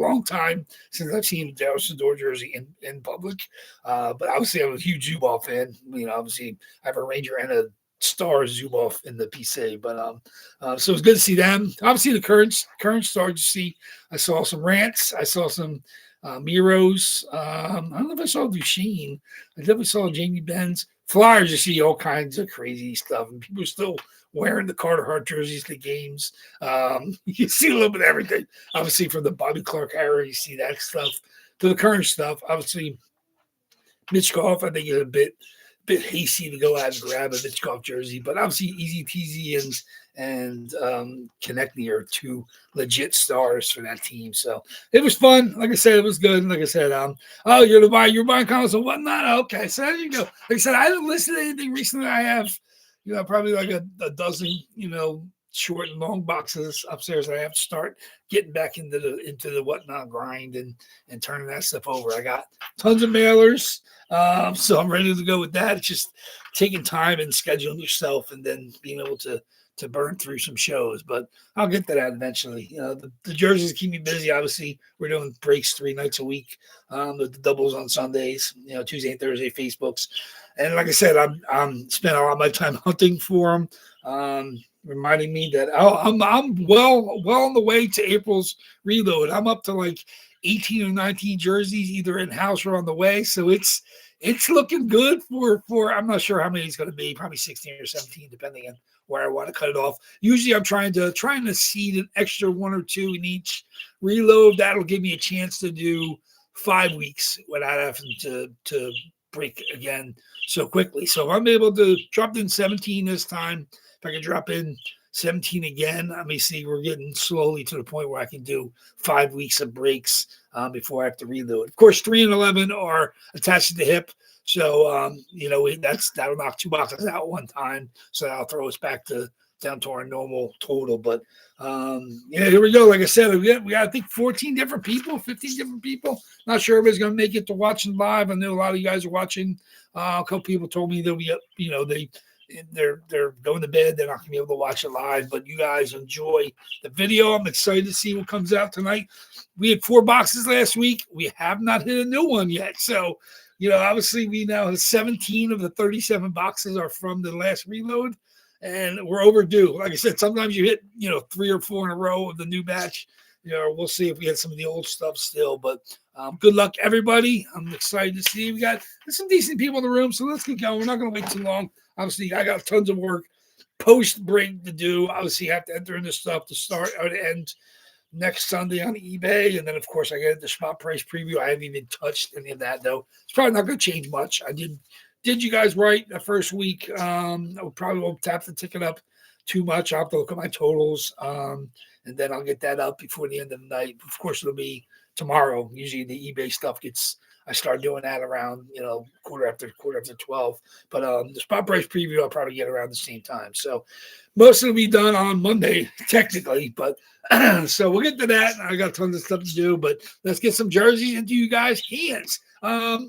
long time since I've seen a Dallas Door jersey in public. But obviously, I'm a huge Zubov fan. Obviously, I have a Ranger and a Star Zubov in the PC. But so it's good to see them. Obviously, the current stars. You see, I saw some Rants. I saw some Miros. I don't know if I saw Duchesne. I definitely saw Jamie Benz. Flyers, you see all kinds of crazy stuff, and people are still wearing the Carter Hart jerseys to games. You see a little bit of everything. Obviously, from the Bobby Clark era, you see that stuff to the current stuff. Obviously, Mitch Goff, I think, is a bit hasty to go out and grab a Mitch Goff jersey, but obviously Easy Peasy and Konechny are two legit stars for that team. So it was fun. Like I said, it was good. Like I said, oh, you're buying comments and whatnot. Okay, so there you go. Like I said, I haven't listened to anything recently. I have, probably like a dozen, short and long boxes upstairs. I have to start getting back into the whatnot grind and turning that stuff over. I got tons of mailers, so I'm ready to go with that. It's just taking time and scheduling yourself, and then being able to burn through some shows. But I'll get to that eventually. The jerseys keep me busy. Obviously, we're doing breaks 3 nights a week. The doubles on Sundays. Tuesday and Thursday Facebooks. And like I said, I'm spending a lot of my time hunting for them. Reminding me that I'm well on the way to April's reload. I'm up to like 18 or 19 jerseys, either in house or on the way. So it's looking good for I'm not sure how many it's going to be, probably 16 or 17, depending on where I want to cut it off. Usually I'm trying to seed an extra 1 or 2 in each reload. That'll give me a chance to do 5 weeks without having to break again so quickly. So if I'm able to drop in 17 this time, if I can drop in 17 again, let me see, we're getting slowly to the point where I can do 5 weeks of breaks before I have to reload. Of course, 3 and 11 are attached to the hip. So, that'll knock 2 boxes out one time. So that'll throw us back down to our normal total. But, here we go. Like I said, we got, I think, 14 different people, 15 different people. Not sure everybody's going to make it to watching live. I know a lot of you guys are watching. A couple people told me they'll be up, they're going to bed. They're not going to be able to watch it live, but you guys enjoy the video. I'm excited to see what comes out tonight. We had 4 boxes last week. We have not hit a new one yet. So, obviously we now have 17 of the 37 boxes are from the last reload, and we're overdue. Like I said, sometimes you hit, 3 or 4 in a row of the new batch. We'll see if we had some of the old stuff still, but good luck, everybody. I'm excited to see. There's some decent people in the room, so let's get going. We're not going to wait too long. Obviously, I got tons of work post-break to do. Obviously, I have to enter in this stuff to start or to end next Sunday on eBay. And then, of course, I get the spot price preview. I haven't even touched any of that, though. It's probably not going to change much. I did you guys right the first week. I probably won't tap the ticket up too much. I'll have to look at my totals, and then I'll get that up before the end of the night. Of course, it'll be tomorrow. Usually the eBay stuff I start doing that around, quarter after 12. But the spot price preview, I'll probably get around the same time. So most of it will be done on Monday, technically. But so we'll get to that. I got tons of stuff to do, but let's get some jerseys into you guys' hands.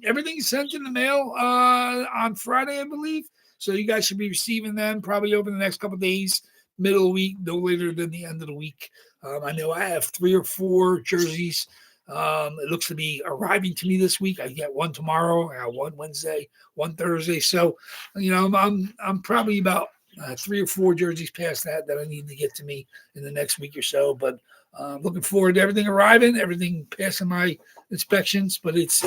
Everything's sent in the mail on Friday, I believe. So you guys should be receiving them probably over the next couple of days, middle of the week, no later than the end of the week. I know I have 3 or 4 jerseys. It looks to be arriving to me this week. I get 1 tomorrow. I got 1 Wednesday, 1 Thursday. So, I'm probably about 3 or 4 jerseys past that I need to get to me in the next week or so. But looking forward to everything arriving, everything passing my inspections. But it's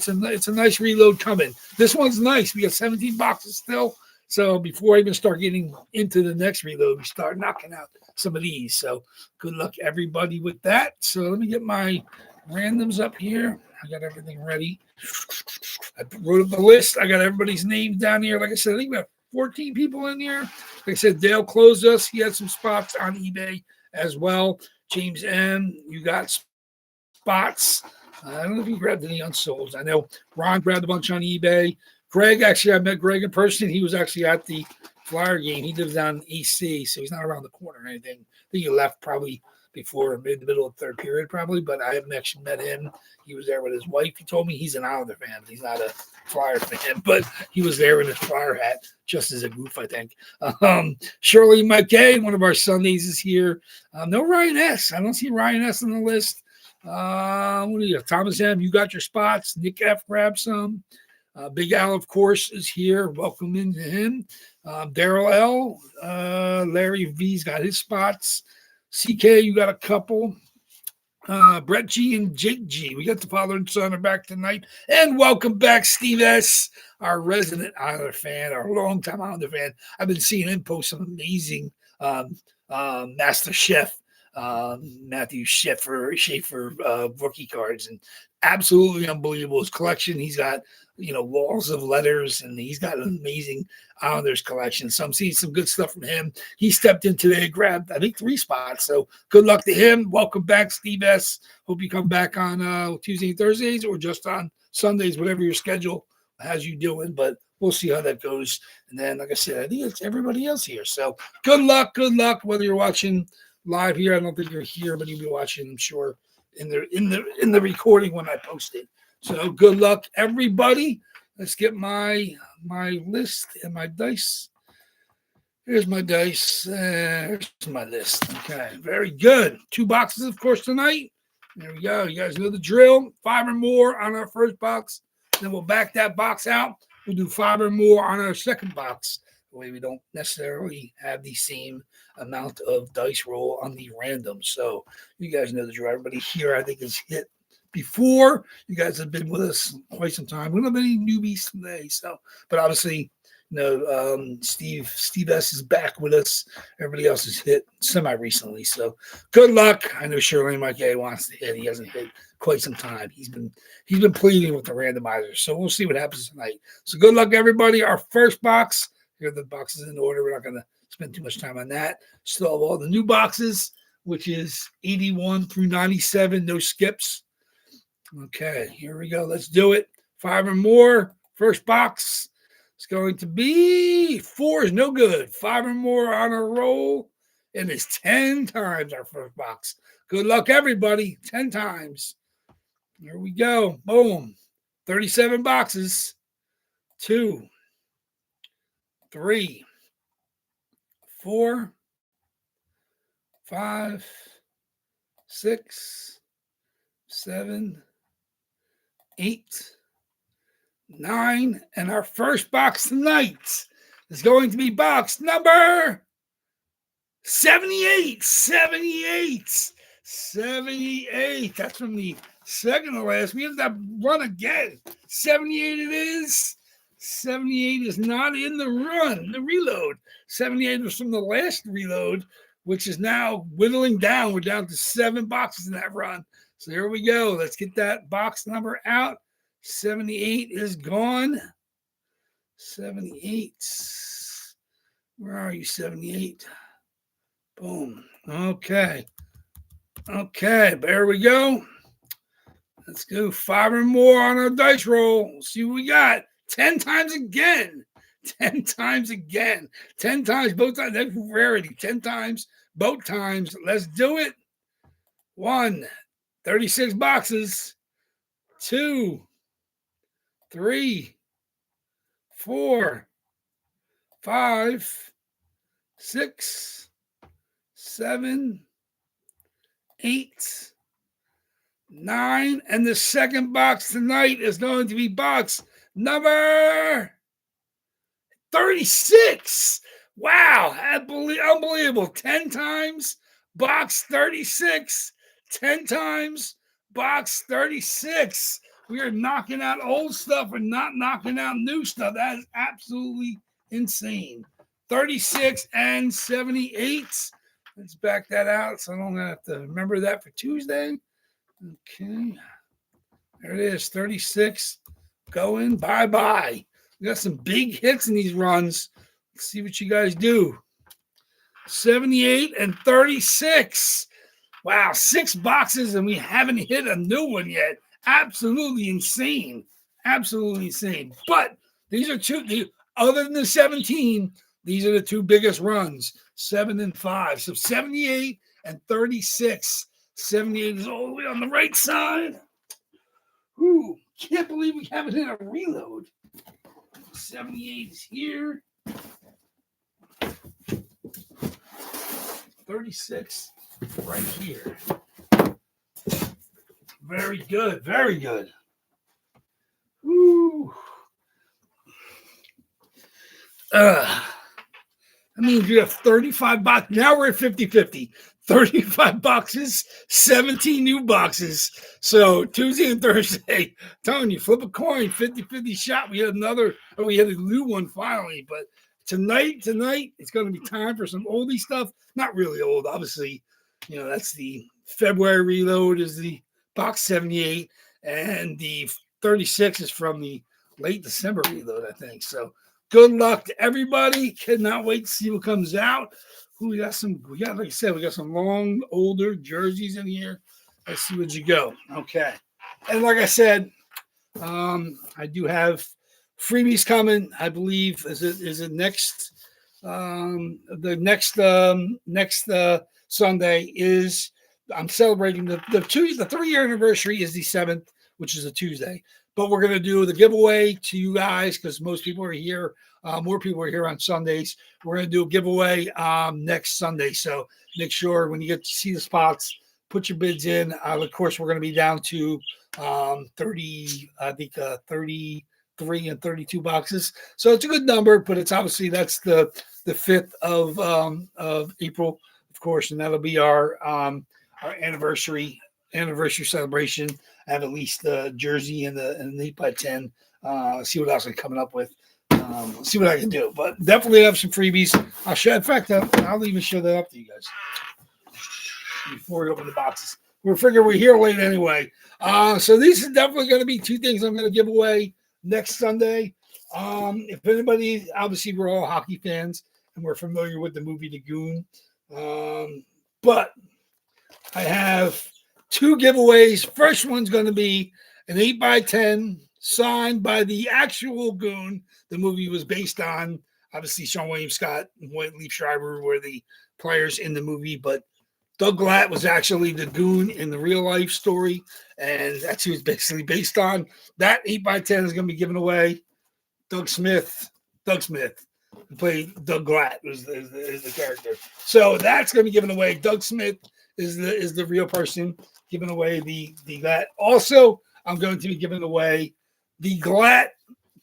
a nice reload coming. This one's nice. We got 17 boxes still. So before I even start getting into the next reload, we start knocking out some of these. So good luck, everybody, with that. So let me get my randoms up here. I got everything ready. I wrote up the list. I got everybody's names down here. Like I said, I think we have 14 people in here. Like I said, Dale closed us. He had some spots on eBay as well. James M., you got spots. I don't know if you grabbed any unsolds. I know Ron grabbed a bunch on eBay. Greg, actually, I met Greg in person. He was actually at the Flyer game. He lives down in AC, so he's not around the corner or anything. I think he left probably before the middle of third period, probably, but I haven't actually met him. He was there with his wife. He told me he's an Islander fan. He's not a Flyer fan, but he was there in his Flyer hat, just as a goof, I think. Shirley McKay, one of our Sundays, is here. No Ryan S. I don't see Ryan S. on the list. What do you got? Thomas M., you got your spots. Nick F. grabbed some. Big Al, of course, is here. Welcome into him. Daryl L. Larry V's got his spots. CK, you got a couple. Brett G and Jake G. We got the father and son are back tonight. And welcome back, Steve S., our resident Islander fan, our longtime Islander fan. I've been seeing him post some amazing Master Chef, Matthew Schaefer rookie cards, and absolutely unbelievable. His collection, he's got, walls of letters, and he's got an amazing Islanders collection. So I'm seeing some good stuff from him. He stepped in today, grabbed, I think, 3 spots. So good luck to him. Welcome back, Steve S. Hope you come back on Tuesday and Thursdays or just on Sundays, whatever your schedule has you doing. But we'll see how that goes. And then, like I said, I think it's everybody else here. So good luck, whether you're watching live here. I don't think you're here, but you'll be watching, I'm sure, in the recording when I post it. So good luck, everybody. Let's get my list and my dice. Here's my dice. Here's my list. Okay, very good. 2 boxes, of course, tonight. There we go. You guys know the drill. 5 or more on our first box. Then we'll back that box out. We'll do 5 or more on our second box. The way we don't necessarily have the same amount of dice roll on the random. So you guys know the drill. Everybody here, I think, has hit before. You guys have been with us quite some time. We don't have any newbies today. So, but obviously, Steve S. is back with us. Everybody else has hit semi-recently. So good luck. I know Shirley Mike A wants to hit. He hasn't hit quite some time. He's been pleading with the randomizer. So we'll see what happens tonight. So good luck, everybody. Our first box. Here are the boxes in order. We're not going to spend too much time on that. Still have all the new boxes, which is 81 through 97. No skips. Okay, here we go. Let's do it. 5 or more. First box. It's going to be 4 is no good. 5 or more on a roll. And it's 10 times our first box. Good luck, everybody. 10 times. Here we go. Boom. 37 boxes. 2, 3, 4, 5, 6, 7, 8, 9, and our first box tonight is going to be box number 78. 78. That's from the second to last. We have that run again. 78 it is. 78 is not in the run, the reload. 78 was from the last reload, which is now whittling down. We're down to 7 boxes in that run. So here we go. Let's get that box number out. 78 is gone. 78. Where are you, 78? Boom. Okay. There we go. Let's go 5 or more on our dice roll. Let's see what we got. 10 times again. 10 times again. 10 times both times. That's rarity. 10 times both times. Let's do it. 1, 36 boxes. 2, 3, 4, 5, 6, 7, 8, 9. And the second box tonight is going to be box number 36. Wow. Unbelievable. 10 times box 36. 10 times box 36. We are knocking out old stuff and not knocking out new stuff. That is absolutely insane. 36 and 78. Let's back that out so I don't have to remember that for Tuesday. Okay. There it is. 36. Going bye-bye. We got some big hits in these runs. Let's see what you guys do. 78 and 36. Wow, 6 boxes and we haven't hit a new one yet. Absolutely insane. Absolutely insane. But these are other than the 17, these are the 2 biggest runs, 7 and 5. So 78 and 36. 78 is all the way on the right side. Ooh, can't believe we haven't hit a reload. 78 is here. 36 right here. Very good. Very good. Woo. That means we have 35 boxes. Now we're at 50-50. 35 boxes, 17 new boxes. So Tuesday and Thursday, telling you, flip a coin, 50-50 shot. We had we had a new one finally. But tonight, it's going to be time for some oldie stuff. Not really old, obviously. That's the February reload is the box 78. And the 36 is from the late December reload, I think. So good luck to everybody. Cannot wait to see what comes out. We got, like I said, we got some long, older jerseys in here. Let's see what you go. Okay. And like I said, I do have freebies coming. I believe is it next the next Sunday is I'm celebrating the 3-year anniversary is the 7th, which is a Tuesday. But we're going to do the giveaway to you guys because most people are here. More people are here on Sundays. We're going to do a giveaway next Sunday. So make sure when you get to see the spots, put your bids in. Of course, we're going to be down to 33 and 32 boxes. So it's a good number, but it's obviously that's the 5th of April, of course, and that'll be our anniversary celebration. I have at least the jersey and an 8x10. See what else I'm coming up with. See what I can do. But definitely have some freebies. I'll show. In fact, I'll even show that up to you guys before we open the boxes. We're figuring we're here late anyway. So these are definitely going to be 2 things I'm going to give away next Sunday. If anybody, obviously we're all hockey fans and we're familiar with the movie The Goon. But I have 2 giveaways. First one's going to be an 8x10 signed by the actual Goon the movie was based on. Obviously, Sean William Scott and Leaf Schreiber were the players in the movie, but Doug Glatt was actually the Goon in the real life story, and that's who it's basically based on. That 8x10 is going to be given away. Doug Smith, who played Doug Glatt, is the character. So that's going to be given away. Doug Smith is the real person giving away the Glatt. Also, I'm going to be giving away the Glatt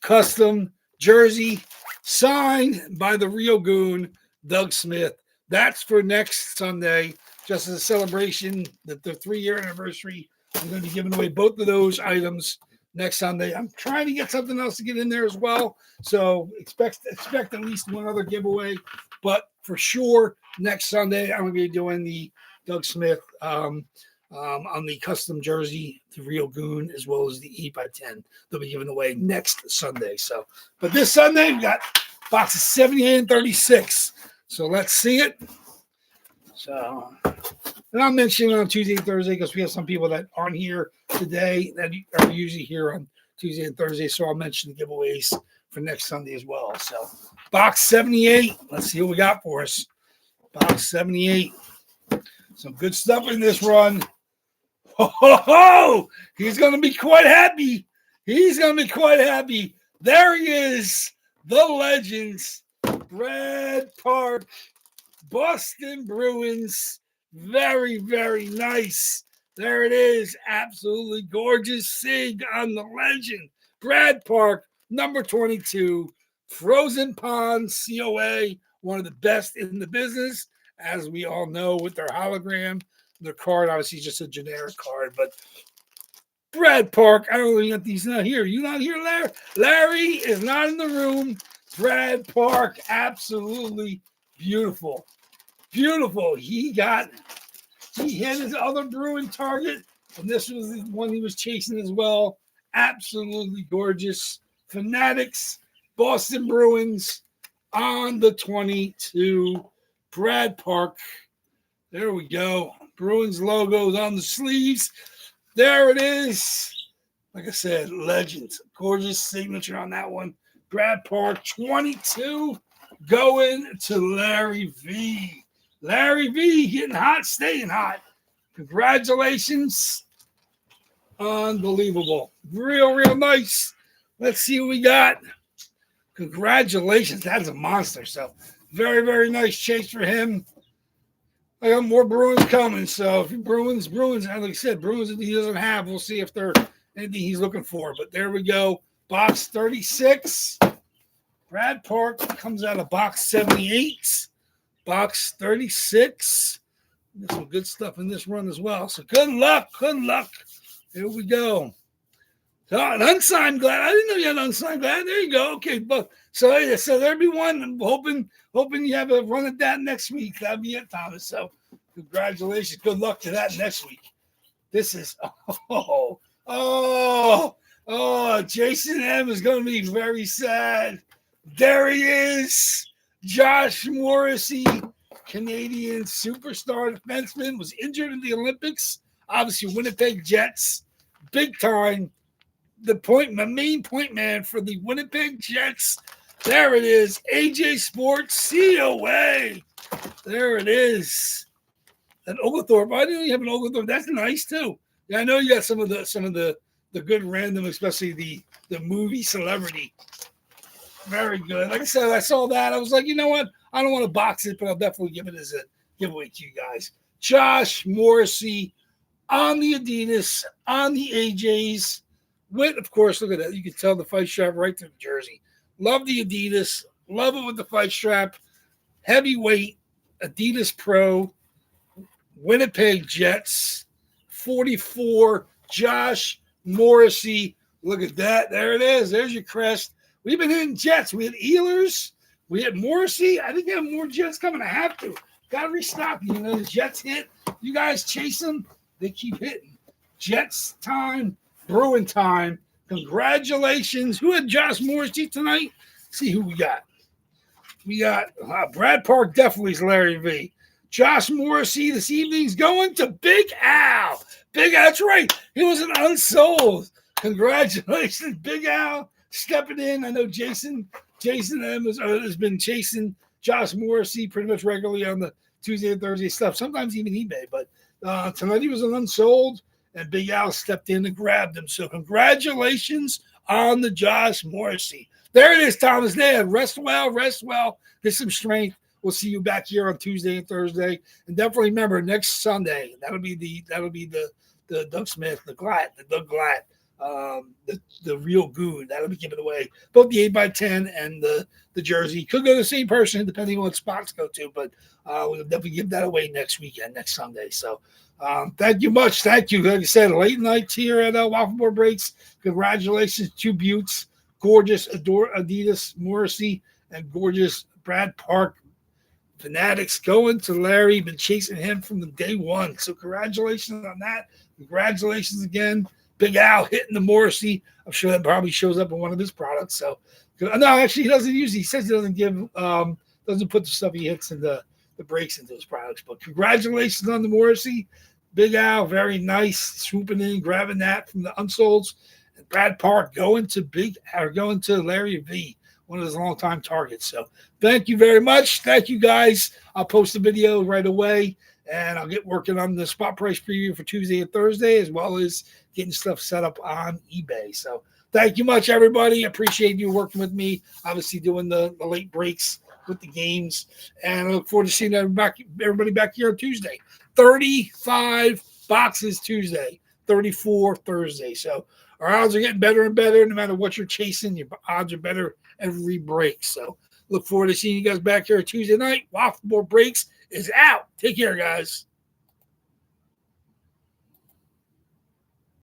custom jersey signed by the real Goon, Doug Smith. That's for next Sunday, just as a celebration that the 3-year anniversary. I'm going to be giving away both of those items next Sunday. I'm trying to get something else to get in there as well. So expect at least one other giveaway. But for sure, next Sunday, I'm going to be doing the Doug Smith on the custom jersey, the real Goon, as well as the 8x10. They'll be giving away next Sunday. So, but this Sunday, we got boxes 78 and 36. So let's see it. So, and I'll mention on Tuesday and Thursday because we have some people that aren't here today that are usually here on Tuesday and Thursday. So I'll mention the giveaways for next Sunday as well. So box 78. Let's see what we got for us. Box 78. Some good stuff in this run. Ho! He's going to be quite happy. There he is. The Legends. Brad Park. Boston Bruins. Very, very nice. There it is. Absolutely gorgeous sig on the Legend. Brad Park, number 22. Frozen Pond COA. One of the best in the business, as we all know, with their hologram. Their card, obviously, is just a generic card. But Brad Park, I don't know if he's not here. You not here, Larry? Larry is not in the room. Brad Park, absolutely beautiful. Beautiful. He hit his other Bruin target, and this was the one he was chasing as well. Absolutely gorgeous. Fanatics, Boston Bruins on the 22. Brad Park. There we go. Bruins logos on the sleeves. There it is. Like I said, Legends. Gorgeous signature on that one. Brad Park, 22, going to Larry V. Larry V getting hot, staying hot. Congratulations. Unbelievable. Real nice. Let's see what we got. Congratulations. That's a monster. So very, very nice chase for him. I got more Bruins coming. So if Bruins, like I said, Bruins that he doesn't have, we'll see if they're anything he's looking for. But there we go. Box 36. Brad Park comes out of box 78. Box 36. There's some good stuff in this run as well. So good luck. Good luck. Here we go. So an unsigned glad. I didn't know you had an unsigned glad. There you go. Okay, but so there'll be one. I'm hoping you have a run at that next week. That'll be it, Thomas. So congratulations. Good luck to that next week. This is Jason M is going to be very sad. There he is. Josh Morrissey, Canadian superstar defenseman, was injured in the Olympics. Obviously, Winnipeg Jets, big time. The main point man for the Winnipeg Jets. There it is. AJ Sports COA. There it is. An Oglethorpe. I didn't even have an Oglethorpe. That's nice too. Yeah, I know you got some of the good random, especially the movie celebrity. Very good. Like I said, I saw that. I was like, you know what? I don't want to box it, but I'll definitely give it as a giveaway to you guys. Josh Morrissey on the Adidas, on the AJs. With, of course, look at that. You can tell the fight strap right to the jersey. Love the Adidas. Love it with the fight strap. Heavyweight, Adidas Pro, Winnipeg Jets, 44, Josh Morrissey. Look at that. There it is. There's your crest. We've been hitting Jets. We had Ehlers. We had Morrissey. I think we have more Jets coming. I have to. Got to restock. You know, the Jets hit. You guys chase them. They keep hitting. Jets time. Bruin time. Congratulations. Who had Josh Morrissey tonight? Let's see who we got. We got Brad Park. Definitely is Larry V. Josh Morrissey this evening's going to Big Al. Big Al. That's right. He was an unsold. Congratulations, Big Al. Stepping in. I know Jason M has been chasing Josh Morrissey pretty much regularly on the Tuesday and Thursday stuff, sometimes even eBay. But tonight he was an unsold, and Big Al stepped in and grabbed him. So congratulations on the Josh Morrissey. There it is, Thomas. There. Rest well. Get some strength. We'll see you back here on Tuesday and Thursday. And definitely remember, next Sunday, that'll be the Doug Smith, the Doug Glatt. The real goon that'll be given away, both the 8x10 and the jersey. Could go to the same person depending on what spots go to, but we'll definitely give that away next Sunday. So thank you much. Thank you. Like I said, late nights here at WAFFLEBOARD Breaks. Congratulations to Buttes, gorgeous Adidas Morrissey, and gorgeous Brad Park fanatics going to Larry. Been chasing him from the day one. So congratulations on that. Congratulations again. Big Al hitting the Morrissey. I'm sure that probably shows up in one of his products. So, no, actually, he doesn't use. He says he doesn't doesn't put the stuff he hits in the breaks into his products. But congratulations on the Morrissey, Big Al, very nice, swooping in, grabbing that from the unsolds. And Brad Park going to Larry V, one of his longtime targets. So, thank you very much. Thank you guys. I'll post the video right away, and I'll get working on the spot price preview for Tuesday and Thursday, as well as getting stuff set up on eBay. So thank you much, everybody. Appreciate you working with me, obviously doing the late breaks with the games. And I look forward to seeing everybody back here on Tuesday. 35 boxes Tuesday, 34 Thursday. So our odds are getting better and better. No matter what you're chasing, your odds are better every break. So look forward to seeing you guys back here Tuesday night. WAFFLEBOARD Breaks is out. Take care, guys.